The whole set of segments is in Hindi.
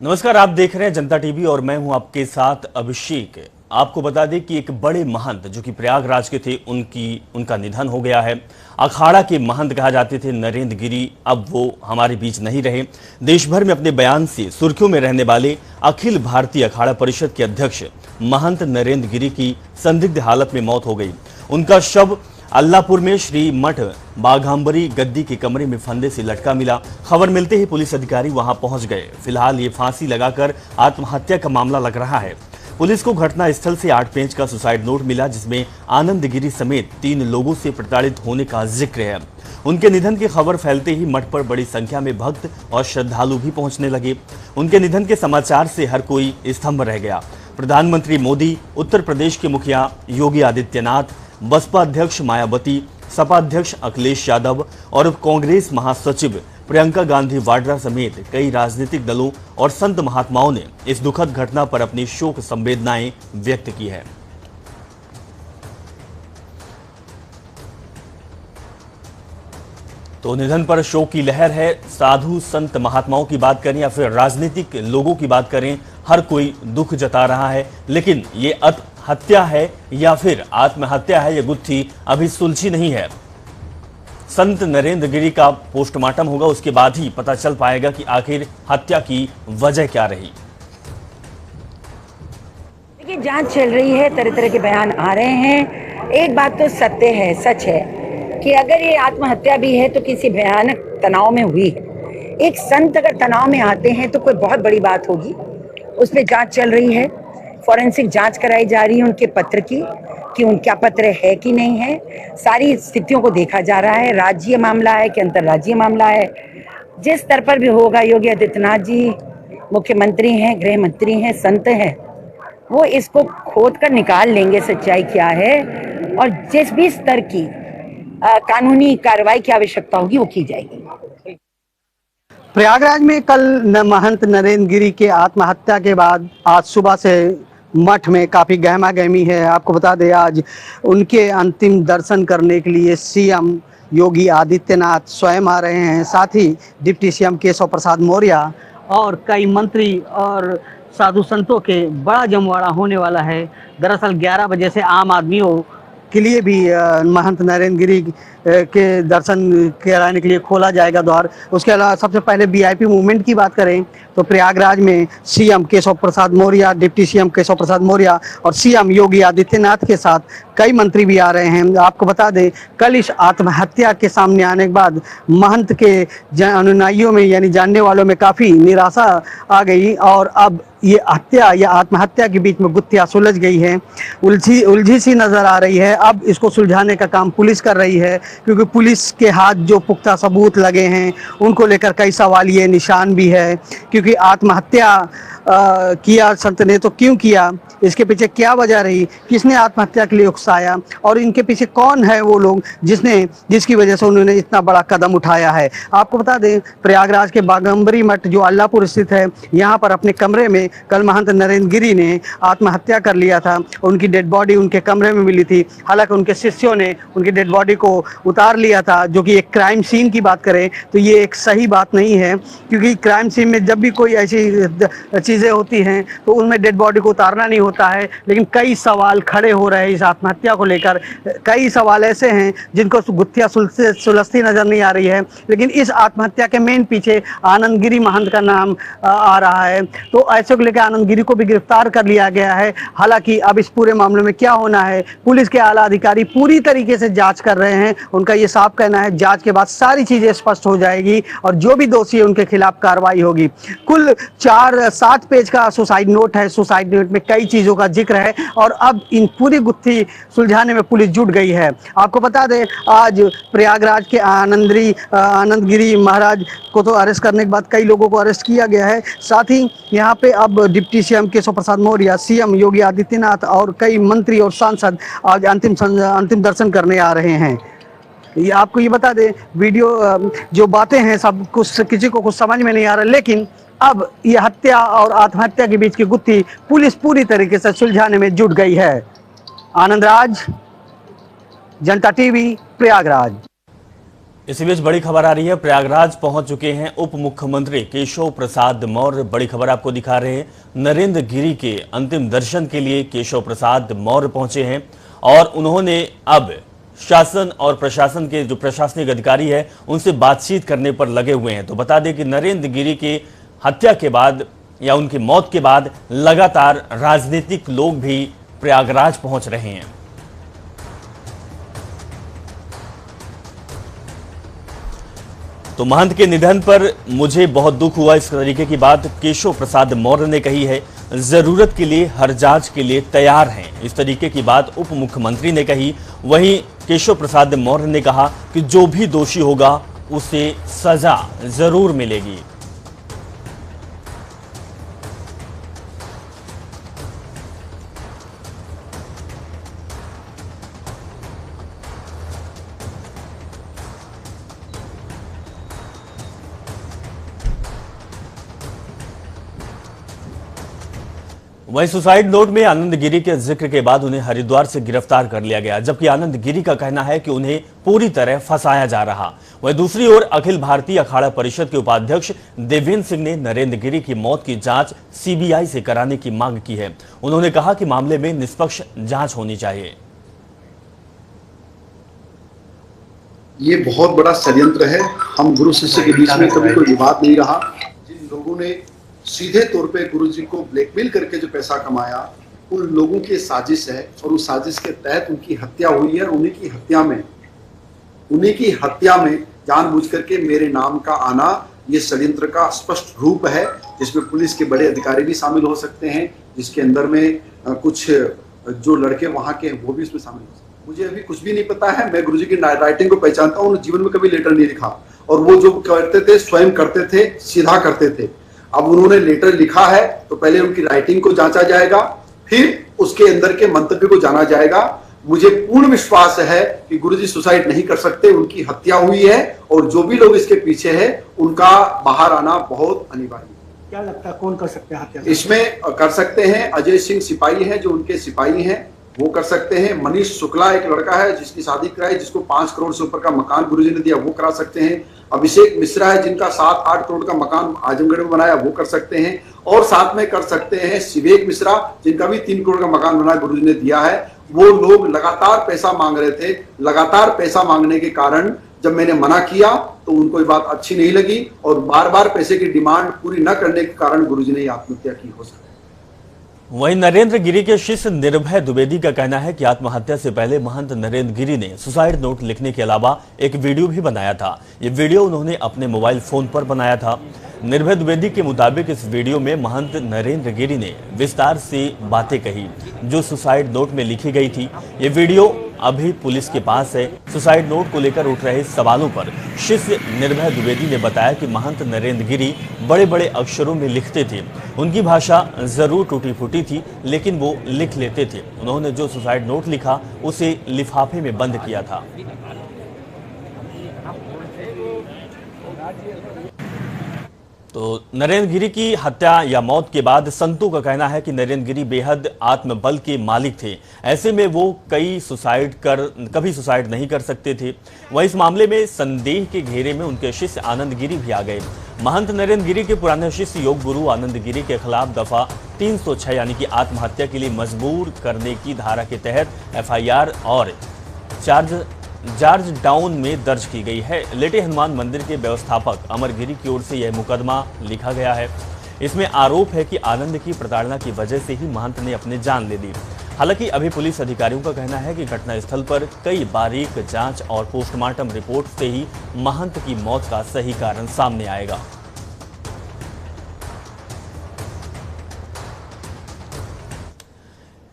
नमस्कार, आप देख रहे हैं जनता टीवी और मैं हूं आपके साथ अभिषेक। आपको बता दें कि एक बड़े महंत जो कि प्रयागराज के थे उनका निधन हो गया है। अखाड़ा के महंत कहा जाते थे नरेंद्र गिरी, अब वो हमारे बीच नहीं रहे। देश भर में अपने बयान से सुर्खियों में रहने वाले अखिल भारतीय अखाड़ा परिषद के अध्यक्ष महंत नरेंद्र गिरी की संदिग्ध हालत में मौत हो गई। उनका शव अल्लाहपुर में श्री मठ बाघांबरी गद्दी के कमरे में फंदे से लटका मिला। खबर मिलते ही पुलिस अधिकारी वहां पहुंच गए। फिलहाल ये फांसी लगाकर आत्महत्या का मामला लग रहा है। पुलिस को घटना स्थल से 8 पेज का सुसाइड नोट मिला, जिसमें आनंद गिरी समेत 3 लोगों से प्रताड़ित होने का जिक्र है। उनके निधन की खबर फैलते ही मठ पर बड़ी संख्या में भक्त और श्रद्धालु भी पहुंचने लगे। उनके निधन के समाचार से हर कोई स्तंभ रह गया। प्रधानमंत्री मोदी, उत्तर प्रदेश के मुखिया योगी आदित्यनाथ, बसपा अध्यक्ष मायावती, सपा अध्यक्ष अखिलेश यादव और कांग्रेस महासचिव प्रियंका गांधी वाड्रा समेत कई राजनीतिक दलों और संत महात्माओं ने इस दुखद घटना पर अपनी शोक संवेदनाएं व्यक्त की है। तो निधन पर शोक की लहर है। साधु संत महात्माओं की बात करें या फिर राजनीतिक लोगों की बात करें, हर कोई दुख जता रहा है। लेकिन ये हत्या है या फिर आत्महत्या है, ये गुत्थी अभी सुलझी नहीं है। संत नरेंद्र गिरी का पोस्टमार्टम होगा, उसके बाद ही पता चल पाएगा कि आखिर हत्या की वजह क्या रही। देखिए, जांच चल रही है, तरह तरह के बयान आ रहे हैं। एक बात तो सत्य है, सच है कि अगर ये आत्महत्या भी है तो किसी भयानक तनाव में हुई है। एक संत अगर तनाव में आते हैं तो कोई बहुत बड़ी बात होगी। उस पर जांच चल रही है, फॉरेंसिक जांच कराई जा रही है उनके पत्र की, कि उनका पत्र है कि नहीं है। सारी स्थितियों को देखा जा रहा है, राज्य मामला है कि अंतर्राज्यीय मामला है। जिस स्तर पर भी होगा, योगी आदित्यनाथ जी मुख्यमंत्री हैं, गृह मंत्री हैं, संत हैं, वो इसको खोद कर निकाल लेंगे सच्चाई क्या है, और जिस भी स्तर की कानूनी कार्रवाई की आवश्यकता होगी वो की जाएगी। प्रयागराज में कल महंत नरेंद्र गिरी के आत्महत्या के बाद आज सुबह से मठ में काफ़ी गहमा गहमी है। आपको बता दें, आज उनके अंतिम दर्शन करने के लिए सीएम योगी आदित्यनाथ स्वयं आ रहे हैं। साथ ही डिप्टी सीएम केशव प्रसाद मौर्य और कई मंत्री और साधु संतों के बड़ा जमवाड़ा होने वाला है। दरअसल 11 बजे से आम आदमियों के लिए भी महंत नरेंद्र गिरी के दर्शन कराने के लिए खोला जाएगा द्वार। उसके अलावा सबसे पहले वीआईपी मूवमेंट की बात करें तो प्रयागराज में CM Keshav Prasad Maurya, deputy CM Keshav Prasad Maurya और सीएम योगी आदित्यनाथ के साथ कई मंत्री भी आ रहे हैं। आपको बता दें, कल इस आत्महत्या के सामने आने के बाद महंत के अनुयायियों में यानी जानने वालों में काफ़ी निराशा आ गई और अब ये हत्या या आत्महत्या के बीच में गुत्थियां सुलझ गई है, उलझी सी नजर आ रही है। अब इसको सुलझाने का काम पुलिस कर रही है, क्योंकि पुलिस के हाथ जो पुख्ता सबूत लगे हैं उनको लेकर कई सवालिए निशान भी है। क्योंकि आत्महत्या किया संत ने तो क्यों किया, इसके पीछे क्या वजह रही, किसने आत्महत्या के लिए उकसाया और इनके पीछे कौन है वो लोग जिसकी वजह से उन्होंने इतना बड़ा कदम उठाया है। आपको बता दें, प्रयागराज के बाघांबरी मठ जो अल्लाहपुर स्थित है, यहाँ पर अपने कमरे में कल महंत नरेंद्र गिरी ने आत्महत्या कर लिया था। उनकी डेड बॉडी उनके कमरे में मिली थी। हालांकि उनके शिष्यों ने उनकी डेड बॉडी को उतार लिया था, जो कि एक क्राइम सीन की बात करें तो ये एक सही बात नहीं है। क्योंकि क्राइम सीन में जब भी कोई ऐसी चीज़ें होती हैं तो उनमें डेड बॉडी को उतारना नहीं होता है। लेकिन कई सवाल खड़े हो रहे हैं इस आत्महत्या को लेकर। कई सवाल ऐसे हैं जिनको गुत्थियां सुलझती नजर नहीं आ रही है। लेकिन इस आत्महत्या के मेन पीछे आनंद गिरी महंत का नाम आ रहा है। तो ऐसे को लेकर आनंद गिरी को भी गिरफ्तार कर लिया गया है। हालांकि अब इस पूरे मामले में क्या होना है, पुलिस के आला अधिकारी पूरी तरीके से जांच कर रहे हैं। उनका ये साफ कहना है जांच के बाद सारी चीजें स्पष्ट हो जाएगी और जो भी दोषी है उनके खिलाफ कार्रवाई होगी। कुल 7 पेज का सुसाइड नोट है। सुसाइड नोट में कई चीजों का जिक्र है और अब इन पूरी गुत्थी सुलझाने में पुलिस जुट गई है। आपको बता दें, आज प्रयागराज के आनंद गिरी महाराज को तो अरेस्ट करने के बाद कई लोगों को अरेस्ट किया गया है। साथ ही यहाँ पे अब deputy CM Keshav Prasad Maurya, CM Yogi Adityanath और कई मंत्री और सांसद आज अंतिम दर्शन करने आ रहे हैं। ये आपको ये बता दें, वीडियो जो बातें हैं सब कुछ किसी को कुछ समझ में नहीं आ रहा, लेकिन अब ये हत्या और आत्महत्या के बीच की गुत्थी पुलिस पूरी तरीके से सुलझाने में जुट गई है। आनंद राज, जनता टीवी, प्रयागराज। इसी बीच बड़ी खबर आ रही है, प्रयागराज पहुंच चुके हैं उप मुख्यमंत्री केशव प्रसाद मौर्य। बड़ी खबर आपको दिखा रहे हैं, नरेंद्र गिरी के अंतिम दर्शन के लिए केशव प्रसाद मौर्य पहुंचे हैं और उन्होंने अब शासन और प्रशासन के जो प्रशासनिक अधिकारी है उनसे बातचीत करने पर लगे हुए हैं। तो बता दें कि नरेंद्र गिरी के हत्या के बाद या उनकी मौत के बाद लगातार राजनीतिक लोग भी प्रयागराज पहुंच रहे हैं। तो महंत के निधन पर मुझे बहुत दुख हुआ, इस तरीके की बात केशव प्रसाद मौर्य ने कही है। जरूरत के लिए हर जांच के लिए तैयार हैं, इस तरीके की बात उप मुख्यमंत्री ने कही। वहीं केशव प्रसाद मौर्य ने कहा कि जो भी दोषी होगा उसे सजा जरूर मिलेगी। वहीं सुसाइड नोट में आनंद गिरी के जिक्र के बाद उन्हें हरिद्वार से गिरफ्तार कर लिया गया, जबकि आनंद गिरी का कहना है कि उन्हें पूरी तरह फंसाया जा रहा। वहीं दूसरी ओर अखिल भारतीय अखाड़ा परिषद के उपाध्यक्ष देवेंद्र सिंह ने नरेंद्र गिरी की मौत की जांच सीबीआई से कराने की मांग की है। उन्होंने कहा कि मामले में निष्पक्ष जांच होनी चाहिए। ये बहुत बड़ा षड्यंत्र है। हम गुरु शिष्य के बीच में कभी कोई विवाद नहीं रहा। जिन लोगों ने सीधे तौर पे गुरु जी को ब्लैकमेल करके जो पैसा कमाया, उन लोगों की साजिश है और उस साजिश के तहत उनकी हत्या हुई है। उन्हीं की हत्या में जानबूझ करके मेरे नाम का आना ये षड्यंत्र का स्पष्ट रूप है, जिसमें पुलिस के बड़े अधिकारी भी शामिल हो सकते हैं, जिसके अंदर में कुछ जो लड़के वहां के हैं वो भी इसमें शामिल हो सकते हैं। मुझे अभी कुछ भी नहीं पता है। मैं गुरु जी की राइटिंग को पहचानता हूँ। जीवन में कभी लेटर नहीं लिखा और वो जो करते थे स्वयं करते थे, सीधा करते थे। अब उन्होंने लेटर लिखा है तो पहले उनकी राइटिंग को जांचा जाएगा, फिर उसके अंदर के मंतव्य को जाना जाएगा। मुझे पूर्ण विश्वास है कि गुरुजी सुसाइड नहीं कर सकते, उनकी हत्या हुई है और जो भी लोग इसके पीछे हैं उनका बाहर आना बहुत अनिवार्य है। क्या लगता है कौन कर सकते हैं हत्या? इसमें कर सकते हैं अजय सिंह सिपाही है, जो उनके सिपाही हैं, वो कर सकते हैं। मनीष शुक्ला एक लड़का है जिसकी शादी कराई, जिसको 5 करोड़ से ऊपर का मकान गुरुजी ने दिया, वो करा सकते हैं। अभिषेक मिश्रा है जिनका 7-8 करोड़ का मकान आजमगढ़ में बनाया, वो कर सकते हैं। और साथ में कर सकते हैं शिवेक मिश्रा जिनका भी 3 करोड़ का मकान बनाया गुरुजी ने दिया है। वो लोग लगातार पैसा मांग रहे थे। लगातार पैसा मांगने के कारण जब मैंने मना किया तो उनको ये बात अच्छी नहीं लगी और बार बार पैसे की डिमांड पूरी न करने के कारण गुरुजी ने आत्महत्या की हो सकती है। वहीं नरेंद्र गिरी के शिष्य निर्भय द्विवेदी का कहना है कि आत्महत्या से पहले महंत नरेंद्र गिरी ने सुसाइड नोट लिखने के अलावा एक वीडियो भी बनाया था। ये वीडियो उन्होंने अपने मोबाइल फोन पर बनाया था। निर्भय द्विवेदी के मुताबिक इस वीडियो में महंत नरेंद्र गिरी ने विस्तार से बातें कही जो सुसाइड नोट में लिखी गई थी। ये वीडियो अभी पुलिस के पास है। सुसाइड नोट को लेकर उठ रहे सवालों पर शिष्य निर्भय द्विवेदी ने बताया कि महंत नरेंद्र गिरी बड़े बड़े अक्षरों में लिखते थे। उनकी भाषा जरूर टूटी फूटी थी लेकिन वो लिख लेते थे। उन्होंने जो सुसाइड नोट लिखा उसे लिफाफे में बंद किया था। तो नरेंद्र गिरी की हत्या या मौत के बाद संतों का कहना है कि नरेंद्र गिरी बेहद आत्मबल के मालिक थे। ऐसे में वो कभी सुसाइड नहीं कर सकते थे। वहीं इस मामले में संदेह के घेरे में उनके शिष्य आनंद गिरी भी आ गए। महंत नरेंद्र गिरी के पुराने शिष्य योग गुरु आनंद गिरी के खिलाफ दफा 306 यानी कि आत्महत्या के लिए मजबूर करने की धारा के तहत एफआईआर और चार्ज डाउन में दर्ज की गई है। लेटे हनुमान मंदिर के व्यवस्थापक अमर गिरी की ओर से यह मुकदमा लिखा गया है। इसमें आरोप है कि आनंद की प्रताड़ना की वजह से ही महंत ने अपनी जान ले ली। हालांकि अभी पुलिस अधिकारियों का कहना है कि घटनास्थल पर कई बारीक जांच और पोस्टमार्टम रिपोर्ट से ही महंत की मौत का सही कारण सामने आएगा।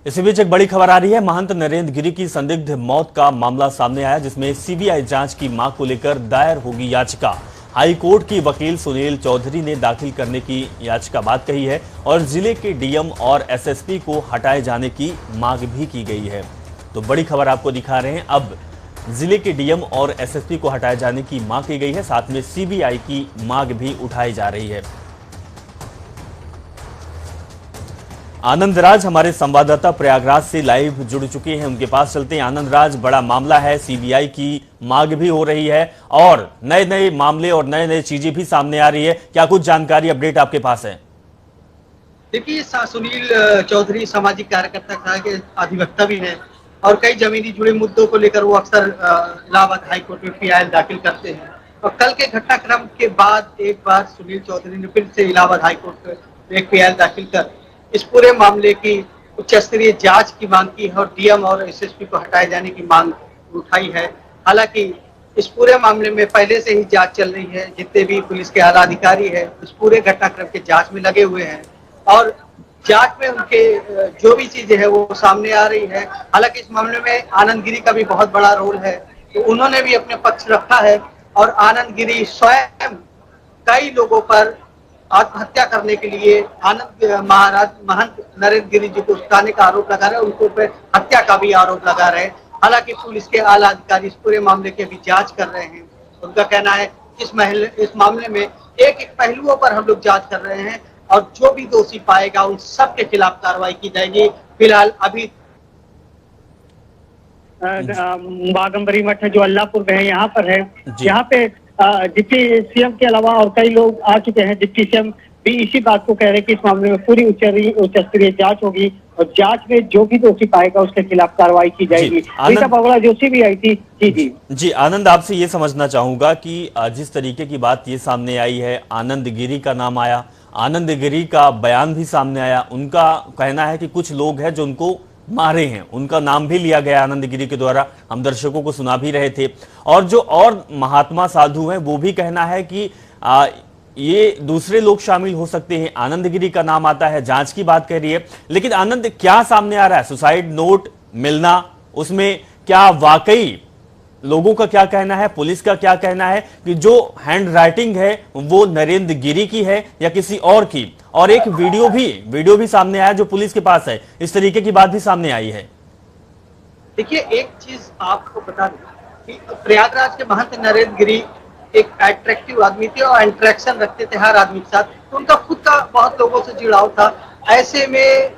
इसी बीच एक बड़ी खबर आ रही है। महंत नरेंद्र गिरी की संदिग्ध मौत का मामला सामने आया, जिसमें सीबीआई जांच की मांग को लेकर दायर होगी याचिका। हाई कोर्ट की वकील सुनील चौधरी ने दाखिल करने की याचिका बात कही है और जिले के डीएम और एसएसपी को हटाए जाने की मांग भी की गई है। तो बड़ी खबर आपको दिखा रहे हैं। अब जिले के डीएम और एसएसपी को हटाए जाने की मांग की गई है, साथ में सीबीआई की मांग भी उठाई जा रही है। आनंद राज हमारे संवाददाता प्रयागराज से लाइव जुड़ चुके हैं, उनके पास चलते हैं। आनंद राज, बड़ा मामला है, सीबीआई की मांग भी हो रही है और नए नए मामले और नए नए चीजें भी सामने आ रही है, क्या कुछ जानकारी अपडेट आपके पास है? देखिए, सुनील चौधरी सामाजिक कार्यकर्ता के अधिवक्ता भी हैं और कई जमीनी जुड़े मुद्दों को लेकर वो अक्सर इलाहाबाद हाईकोर्ट में पीआईएल दाखिल करते हैं। और कल के घटनाक्रम के बाद एक बार सुनील चौधरी ने फिर से इलाहाबाद हाईकोर्ट में एक पीआईएल दाखिल कर इस पूरे मामले की उच्च स्तरीय जांच की मांग की है और डीएम और एसएसपी को हटाए जाने की मांग उठाई है। हालांकि इस पूरे मामले में पहले से ही जांच चल रही है, जितने भी पुलिस के आला अधिकारी है इस पूरे घटनाक्रम के जांच में लगे हुए हैं और जांच में उनके जो भी चीजें है वो सामने आ रही है। हालांकि इस मामले में आनंद गिरी का भी बहुत बड़ा रोल है, तो उन्होंने भी अपने पक्ष रखा है और आनंद गिरी स्वयं कई लोगों पर आत्महत्या करने के लिए आनंद महाराज महंत नरेंद्र गिरी जी को उकसाने का आरोप लगा रहे हैं, उनको पे हत्या का भी आरोप लगा रहे हैं। हालांकि पुलिस के आला अधिकारी इस पूरे मामले की अभी जांच कर रहे हैं। उनका कहना है इस मामले में एक एक पहलुओं पर हम लोग जांच कर रहे हैं और जो भी दोषी पाएगा उन सब के खिलाफ कार्रवाई की जाएगी। फिलहाल अभी बागम्बरी मठ है जो अल्लाहपुर में है, यहाँ पर है। यहाँ पे डिप्टी सीएम के अलावा और कई लोग आ चुके हैं। डिप्टी सीएम भी इसी बात को कह रहे हैं कि इस मामले में पूरी उच्च स्तरीय जांच होगी और जांच में जो भी दोषी पाएगा उसके खिलाफ कार्रवाई की जाएगी। रीता बहुगुणा जोशी भी आई थी। जी आनंद, आपसे ये समझना चाहूंगा कि जिस तरीके की बात ये सामने आई है, आनंद गिरी का नाम आया, आनंद गिरी का बयान भी सामने आया, उनका कहना है कि कुछ लोग हैं जो उनको मारे हैं, उनका नाम भी लिया गया आनंद गिरी के द्वारा, हम दर्शकों को सुना भी रहे थे। और जो और महात्मा साधु हैं वो भी कहना है कि ये दूसरे लोग शामिल हो सकते हैं। आनंद गिरी का नाम आता है, जांच की बात कर रही है, लेकिन आनंद क्या सामने आ रहा है? सुसाइड नोट मिलना, उसमें क्या वाकई लोगों का क्या कहना है, पुलिस का क्या कहना है कि जो हैंड राइटिंग है वो नरेंद्र गिरी की है या किसी और की? और एक वीडियो भी सामने आया जो पुलिस के पास है, इस तरीके की बात भी सामने आई है। देखिए, एक चीज आपको बता दें कि प्रयागराज के महंत नरेंद्र गिरी एक अट्रैक्टिव आदमी थे और इंटरेक्शन रखते थे हर आदमी के साथ, तो उनका खुद का बहुत लोगों से जुड़ाव था। ऐसे में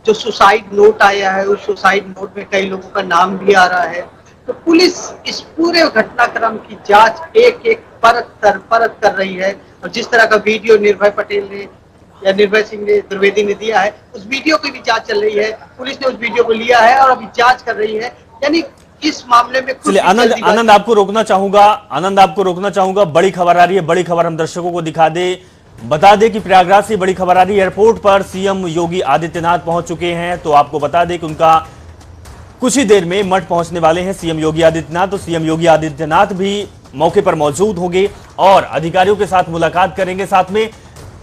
जो सुसाइड नोट आया है उस सुसाइड नोट में कई लोगों का नाम भी आ रहा है, तो पुलिस इस पूरे घटनाक्रम की जांच एक एक परत कर रही है। और जिस तरह का वीडियो निर्भय पटेल ने या निर्भय सिंह ने द्विवेदी ने दिया है, उस वीडियो की भी जांच चल रही है। पुलिस ने उस वीडियो को लिया है और अभी जांच कर रही है। यानी इस मामले में चलिए आनंद आपको रोकना चाहूंगा, बड़ी खबर आ रही है, बड़ी खबर हम दर्शकों को बता दे कि प्रयागराज से बड़ी खबर आ रही है। एयरपोर्ट पर सीएम योगी आदित्यनाथ पहुंच चुके हैं, तो आपको बता दें कि उनका कुछ ही देर में मठ पहुंचने वाले हैं सीएम योगी आदित्यनाथ। तो सीएम योगी आदित्यनाथ भी मौके पर मौजूद होंगे और अधिकारियों के साथ मुलाकात करेंगे, साथ में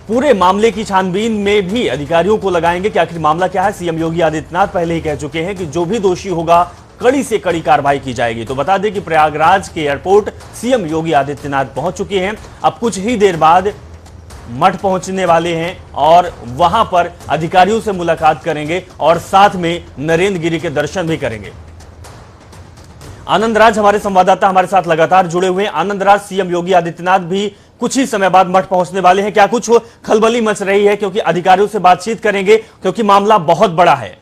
पूरे मामले की छानबीन में भी अधिकारियों को लगाएंगे कि आखिर मामला क्या है। सीएम योगी आदित्यनाथ पहले ही कह चुके हैं कि जो भी दोषी होगा कड़ी से कड़ी कार्रवाई की जाएगी। तो बता दें कि प्रयागराज के एयरपोर्ट सीएम योगी आदित्यनाथ पहुंच चुके हैं, अब कुछ ही देर बाद मठ पहुंचने वाले हैं और वहां पर अधिकारियों से मुलाकात करेंगे और साथ में नरेंद्र गिरी के दर्शन भी करेंगे। आनंद राज हमारे संवाददाता हमारे साथ लगातार जुड़े हुए हैं। आनंद राज, सीएम योगी आदित्यनाथ भी कुछ ही समय बाद मठ पहुंचने वाले हैं, क्या कुछ खलबली मच रही है? क्योंकि अधिकारियों से बातचीत करेंगे, क्योंकि मामला बहुत बड़ा है।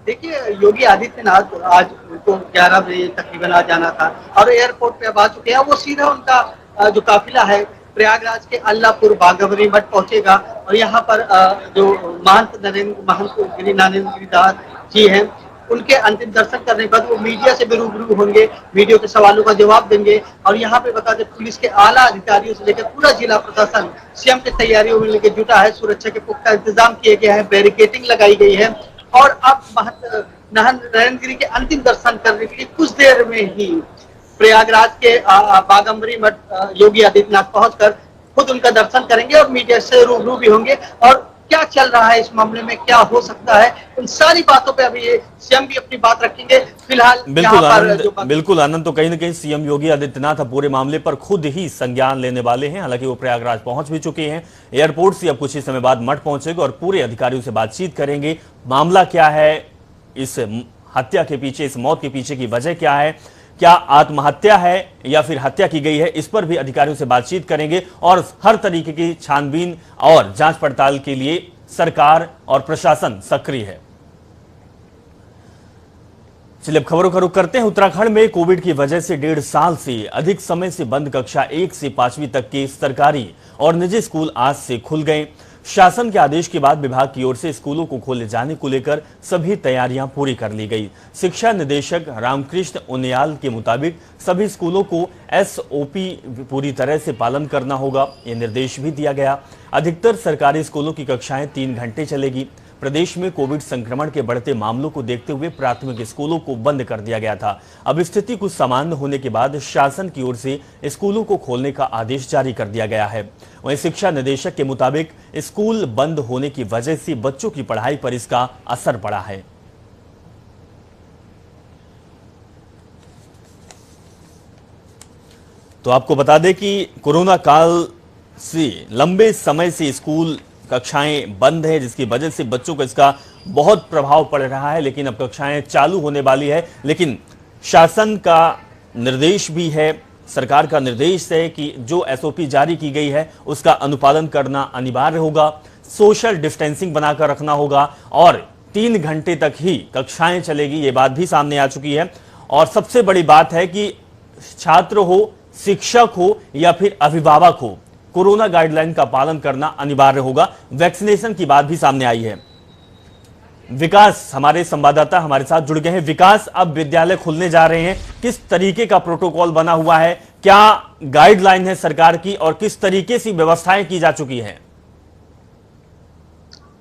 देखिए, योगी आदित्यनाथ आज उनको 11 बजे तकरीबन आ जाना था और एयरपोर्ट पे अब आ चुके हैं। वो सीधा उनका जो काफिला है प्रयागराज के अल्लाहपुर बागम्बरी मठ पहुंचेगा और यहाँ पर जो महंत नरेंद्र गिरीदास जी हैं उनके अंतिम दर्शन करने के बाद वो मीडिया से भी रूबरू होंगे, मीडिया के सवालों का जवाब देंगे। और यहाँ पे बता दें, पुलिस के आला अधिकारियों से लेकर पूरा जिला प्रशासन सीएम की तैयारियों में लेकर जुटा है। सुरक्षा के पुख्ता इंतजाम किए गए हैं, बैरिकेडिंग लगाई गई है और अब नरेंद्र गिरी के अंतिम दर्शन करने के लिए कुछ देर में ही प्रयागराज के बागम्बरी मठ योगी आदित्यनाथ पहुंचकर खुद उनका दर्शन करेंगे और मीडिया से रूबरू भी होंगे और क्या चल रहा है इस मामले में, क्या हो सकता है, उन सारी बातों पे अभी सीएम भी अपनी बात रखेंगे। फिलहाल बिल्कुल आनंद, तो कहीं ना कहीं सीएम योगी आदित्यनाथ पूरे मामले पर खुद ही संज्ञान लेने वाले हैं। हालांकि वो प्रयागराज पहुंच भी चुके हैं, एयरपोर्ट से अब कुछ ही समय बाद मठ पहुंचेंगे और पूरे अधिकारियों से बातचीत करेंगे। मामला क्या है, इस हत्या के पीछे, इस मौत के पीछे की वजह क्या है, क्या आत्महत्या है या फिर हत्या की गई है, इस पर भी अधिकारियों से बातचीत करेंगे और हर तरीके की छानबीन और जांच पड़ताल के लिए सरकार और प्रशासन सक्रिय है। चलिए अब खबरों का रुख करते हैं। उत्तराखंड में कोविड की वजह से 1.5 साल से अधिक समय से बंद कक्षा 1 से 5वीं तक के सरकारी और निजी स्कूल आज से खुल गए। शासन के आदेश के बाद विभाग की ओर से स्कूलों को खोले जाने को लेकर सभी तैयारियां पूरी कर ली गई। शिक्षा निदेशक रामकृष्ण उनियाल के मुताबिक सभी स्कूलों को SOP पूरी तरह से पालन करना होगा, ये निर्देश भी दिया गया। अधिकतर सरकारी स्कूलों की कक्षाएं 3 घंटे चलेगी। प्रदेश में कोविड संक्रमण के बढ़ते मामलों को देखते हुए प्राथमिक स्कूलों को बंद कर दिया गया था। अब स्थिति कुछ सामान्य होने के बाद शासन की ओर से स्कूलों को खोलने का आदेश जारी कर दिया गया है। वहीं शिक्षा निदेशक के मुताबिक स्कूल बंद होने की वजह से बच्चों की पढ़ाई पर इसका असर पड़ा है। तो आपको बता दें कि कोरोना काल से लंबे समय से स्कूल कक्षाएं बंद है, जिसकी वजह से बच्चों को इसका बहुत प्रभाव पड़ रहा है। लेकिन अब कक्षाएं चालू होने वाली है, लेकिन शासन का निर्देश भी है, सरकार का निर्देश है कि जो SOP जारी की गई है उसका अनुपालन करना अनिवार्य होगा। सोशल डिस्टेंसिंग बनाकर रखना होगा और 3 घंटे तक ही कक्षाएं चलेगी, ये बात भी सामने आ चुकी है। और सबसे बड़ी बात है कि छात्र हो, शिक्षक हो या फिर अभिभावक हो, कोरोना गाइडलाइन का पालन करना अनिवार्य होगा। वैक्सीनेशन की बात भी सामने आई है। विकास हमारे संवाददाता हमारे साथ जुड़ गए हैं। विकास, अब विद्यालय खुलने जा रहे हैं, किस तरीके का प्रोटोकॉल बना हुआ है, क्या गाइडलाइन है सरकार की और किस तरीके से व्यवस्थाएं की जा चुकी हैं?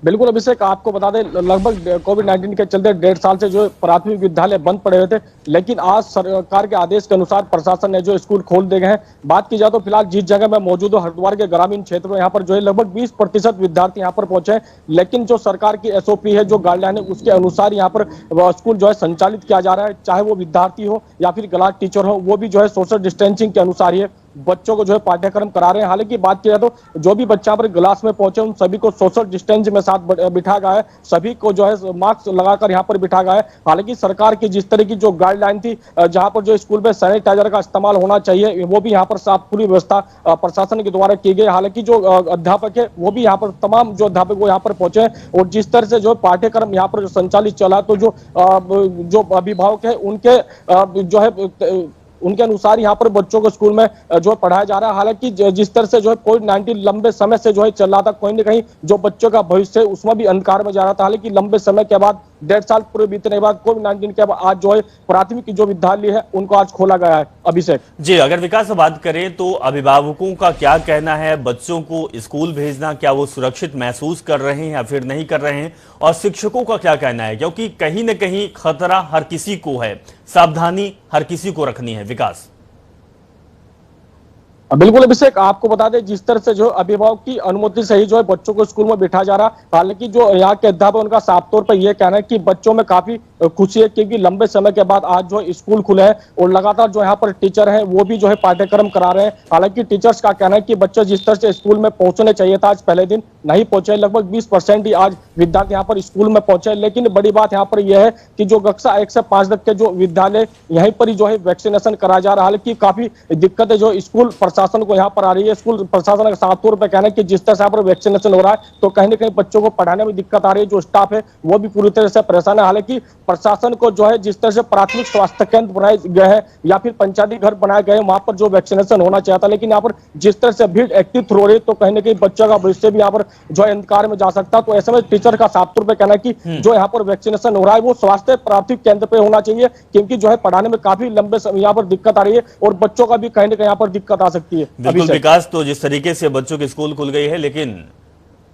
बिल्कुल अभिषेक, आपको बता दें लगभग कोविड-19 के चलते 1.5 साल से जो प्राथमिक विद्यालय बंद पड़े हुए थे, लेकिन आज सरकार के आदेश के अनुसार प्रशासन ने जो स्कूल खोल दिए हैं। बात की जाए तो फिलहाल जिस जगह मैं मौजूद हूँ, हरिद्वार के ग्रामीण क्षेत्र में, यहाँ पर जो है लगभग 20% विद्यार्थी यहाँ पर पहुंचे हैं। लेकिन जो सरकार की SOP है, जो गाइडलाइन है, उसके अनुसार यहाँ पर स्कूल जो है संचालित किया जा रहा है। चाहे वो विद्यार्थी हो या फिर क्लास टीचर हो, वो भी जो है सोशल डिस्टेंसिंग के अनुसार ही बच्चों को जो है पाठ्यक्रम करा रहे हैं। हालांकि बात किया तो जो भी बच्चा पर क्लास में पहुंचे उन सभी को सोशल डिस्टेंस में साथ बिठा गया है, सभी को जो है मास्क लगाकर यहाँ पर बिठा गया है। हालांकि सरकार की जिस तरह की जो गाइडलाइन थी, जहां पर जो स्कूल में सैनिटाइजर का इस्तेमाल होना चाहिए, वो भी यहाँ पर साफ पूरी व्यवस्था प्रशासन के द्वारा की गई। हालांकि जो अध्यापक है वो भी यहाँ पर, तमाम जो अध्यापक वो यहाँ पर पहुंचे हैं और जिस तरह से जो पाठ्यक्रम यहाँ पर संचालित चला, तो जो अभिभावक है उनके जो है उनके अनुसार यहाँ पर बच्चों को स्कूल में जो पढ़ाया जा रहा है। हालांकि जिस तरह से जो है कोविड-19 लंबे समय से जो है चल रहा था, कहीं ना कहीं जो बच्चों का भविष्य उसमें भी अंधकार में जा रहा था। हालांकि लंबे समय के बाद 1.5 साल पूरे बीतने के बाद कोविड-19 के बाद आज जो है प्राथमिक जो विद्यालय है उनको आज खोला गया है। अभिषेक जी, अगर विकास से बात करें तो अभिभावकों का क्या कहना है? बच्चों को स्कूल भेजना, क्या वो सुरक्षित महसूस कर रहे हैं या फिर नहीं कर रहे हैं? और शिक्षकों का क्या कहना है, क्योंकि कहीं ना कहीं खतरा हर किसी को है, सावधानी हर किसी को रखनी है। विकास बिल्कुल अभिषेक, आपको बता दें जिस तरह से जो अभिभावक की अनुमति से ही जो है बच्चों को स्कूल में बिठा जा रहा। हालांकि जो यहाँ के अध्यापक उनका साफ तौर पर यह कहना है कि बच्चों में काफी खुशी है, क्योंकि लंबे समय के बाद आज जो स्कूल खुले हैं और लगातार जो यहाँ पर टीचर हैं वो भी जो है पाठ्यक्रम करा रहे हैं। हालांकि टीचर्स का कहना है कि बच्चे जिस तरह से स्कूल में पहुंचने चाहिए था, आज पहले दिन नहीं पहुंचे। लगभग 20% ही आज विद्यार्थी यहाँ पर स्कूल में पहुंचे। लेकिन बड़ी बात यहाँ पर यह है कि जो कक्षा 1 से 5 तक के जो विद्यालय, यहीं पर ही जो है वैक्सीनेशन कराया जा रहा है। हालांकि काफी दिक्कत है जो स्कूल प्रशासन को यहाँ पर आ रही है। स्कूल प्रशासन का साफ तौर पर कहना है कि जिस तरह से यहाँ पर वैक्सीनेशन हो रहा है तो कहीं ना कहीं बच्चों को पढ़ाने में दिक्कत आ रही है। जो स्टाफ है वो भी पूरी तरह से परेशान है। हालांकि प्रशासन को जो है जिस तरह से प्राथमिक स्वास्थ्य केंद्र बनाए गए हैं या फिर पंचायती घर बनाए गए हैं, वहां पर जो वैक्सीनेशन होना चाहता, लेकिन यहाँ पर जिस तरह से भीड़ एकत्रित हो रही है तो कहीं ना कहीं बच्चों का भविष्य भी यहाँ पर जो है अंधकार में जा सकता है। तो ऐसे में टीचर का साफ तौर पर कहना है कि जो यहाँ पर वैक्सीनेशन हो रहा है वो स्वास्थ्य प्राथमिक केंद्र पे होना चाहिए, क्योंकि जो है पढ़ाने में काफी लंबे समय यहाँ पर दिक्कत आ रही है और बच्चों का भी कहीं ना कहीं यहाँ पर दिक्कत आ सकती है। बिल्कुल विकास, तो जिस तरीके से बच्चों की स्कूल खुल गई है, लेकिन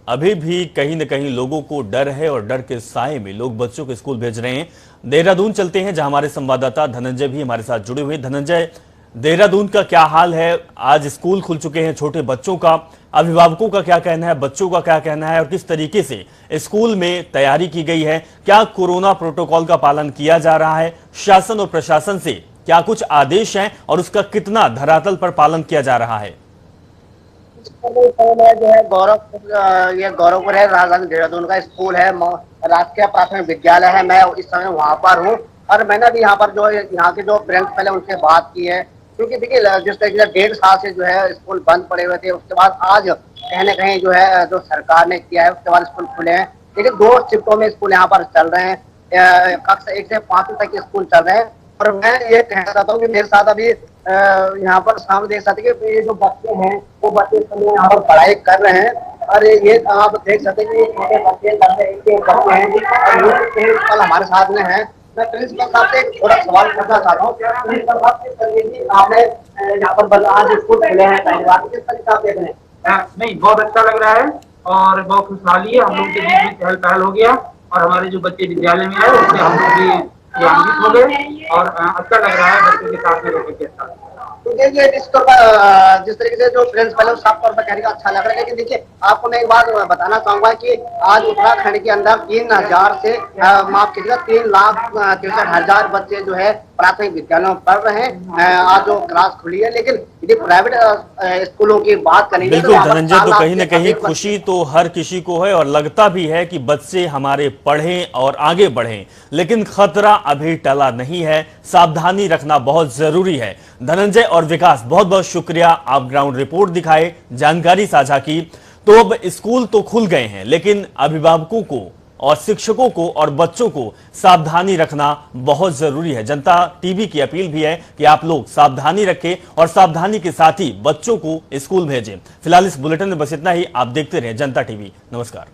अभी भी कहीं न कहीं लोगों को डर है और डर के साए में लोग बच्चों को स्कूल भेज रहे हैं। देहरादून चलते हैं, जहां हमारे संवाददाता धनंजय भी हमारे साथ जुड़े हुए। धनंजय, देहरादून का क्या हाल है? आज स्कूल खुल चुके हैं, छोटे बच्चों का, अभिभावकों का क्या कहना है, बच्चों का क्या कहना है और किस तरीके से स्कूल में तैयारी की गई है? क्या कोरोना प्रोटोकॉल का पालन किया जा रहा है? शासन और प्रशासन से क्या कुछ आदेश हैं और उसका कितना धरातल पर पालन किया जा रहा है? जो है गौरवपुर है, राजधानी देहरादून का स्कूल है, राजकीय प्राथमिक विद्यालय है। मैं इस समय वहाँ पर हूँ और मैंने भी यहाँ पर जो यहाँ के जो प्रिंसिपल है उनसे बात की है, क्योंकि देखिए जिस तरीके से 1.5 साल से जो है स्कूल बंद पड़े हुए थे, उसके बाद आज कहीं ना कहीं जो है जो सरकार ने किया है उसके बाद स्कूल खुले हैं, लेकिन 2 शिफ्टों में स्कूल यहाँ पर चल रहे हैं। कक्षा 1 से 5वीं तक के स्कूल चल रहे हैं। और मैं ये कहना चाहता हूँ कि मेरे साथ अभी यहाँ पर सामने देख सकते हैं कि ये जो बच्चे हैं वो बच्चे यहाँ पर पढ़ाई कर रहे हैं। और ये आप देख सकते हैं कि छोटे बच्चे बच्चे हैं और ये कल हमारे साथ में है। मैं प्रिंसिपल साहब से थोड़ा सवाल पूछना चाहता हूँ। प्रिंसिपल साहब किस तरीके की आपने यहाँ पर आज स्कूल खुले हैं पहली बार, किस तरीके आप देख रहे हैं? नहीं, बहुत अच्छा लग रहा है और बहुत खुशहाली है। हम लोग के बीच में चहल पहल हो गया और हमारे जो बच्चे विद्यालय में आए उससे हम लोग भी लाभान्वित हो गए और अच्छा लग रहा है बच्चों के साथ में रहने के साथ। तो देखिए जिस तरीके से जो प्रिंसिपल है साफ तौर पर कहने का अच्छा लग रहा है, लेकिन देखिए आपको मैं एक बात बताना चाहूंगा कि आज उत्तराखंड के अंदर 3,000 से माफ कीजिएगा 3,63,000 बच्चे जो है प्राथमिक विद्यालयों में पढ़ रहे हैं। आज जो क्लास खुली है, लेकिन यदि प्राइवेट स्कूलों की बात करेंगे बिल्कुल धनंजय, तो कहीं ना कहीं खुशी तो हर किसी को है और लगता भी है कि बच्चे हमारे पढ़ें और आगे बढ़ें, लेकिन खतरा अभी टला नहीं है। सावधानी रखना बहुत जरूरी है। धनंजय और विकास, बहुत बहुत शुक्रिया, आप ग्राउंड रिपोर्ट दिखाए, जानकारी साझा की। तो अब स्कूल तो खुल गए हैं, लेकिन अभिभावकों को और शिक्षकों को और बच्चों को सावधानी रखना बहुत जरूरी है। जनता टीवी की अपील भी है कि आप लोग सावधानी रखें और सावधानी के साथ ही बच्चों को स्कूल भेजें। फिलहाल इस बुलेटिन में बस इतना ही। आप देखते रहें जनता टीवी। नमस्कार।